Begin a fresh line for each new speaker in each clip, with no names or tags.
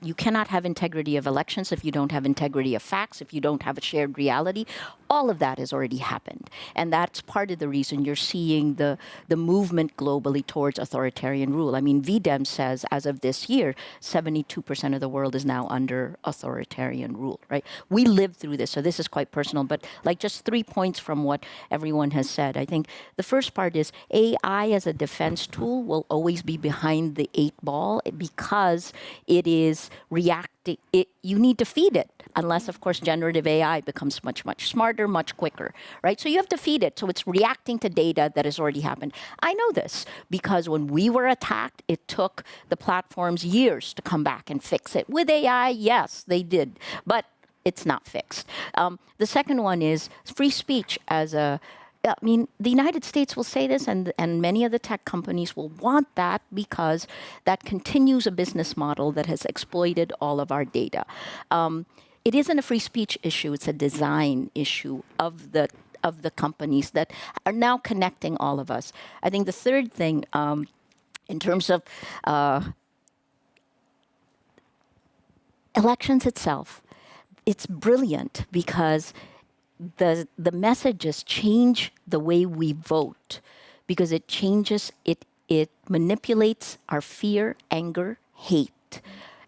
you cannot have integrity of elections if you don't have integrity of facts, if you don't have a shared reality. All of that has already happened. And that's part of the reason you're seeing the movement globally towards authoritarian rule. I mean, VDEM says as of this year, 72% of the world is now under authoritarian rule, right? We lived through this, so this is quite personal, but like just 3 points from what everyone has said. I think the first part is AI as a defense tool will always be behind the 8 ball because it is reacting. You need to feed it, unless, of course, generative AI becomes much, much smarter, much quicker, right? So you have to feed it. So it's reacting to data that has already happened. I know this because when we were attacked, it took the platforms years to come back and fix it. With AI, yes, they did, but it's not fixed. The second one is free speech as a I mean, the United States will say this, and many of the tech companies will want that because that continues a business model that has exploited all of our data. It isn't a free speech issue; it's a design issue of the companies that are now connecting all of us. I think the third thing, in terms of elections itself, it's brilliant because the messages change the way we vote because it changes, it manipulates our fear, anger, hate,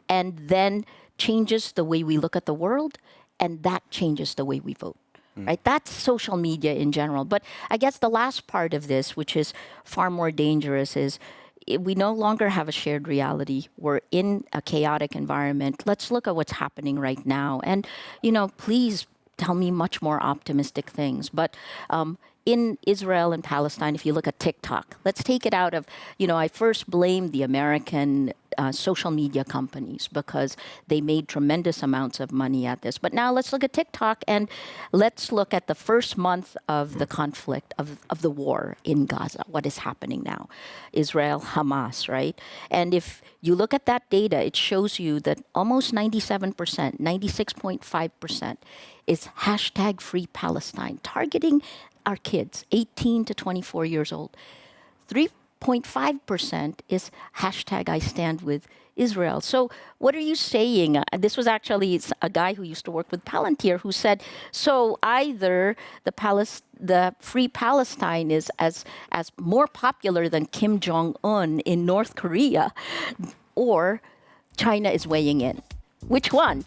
and then changes the way we look at the world, and that changes the way we vote. Right? That's social media in general. But I guess the last part of this, which is far more dangerous, is we no longer have a shared reality. We're in a chaotic environment. Let's look at what's happening right now. And, please tell me much more optimistic things. But in Israel and Palestine, if you look at TikTok, let's take it out of, I first blamed the American social media companies because they made tremendous amounts of money at this. But now let's look at TikTok and let's look at the first month of the conflict, of the war in Gaza, what is happening now. Israel, Hamas, right? And if you look at that data, it shows you that almost 97%, 96.5% is hashtag Free Palestine, targeting our kids, 18 to 24 years old. 3.5% is hashtag I stand with Israel. So what are you saying? This was actually a guy who used to work with Palantir who said, so either the Free Palestine is as more popular than Kim Jong-un in North Korea, or China is weighing in. Which one?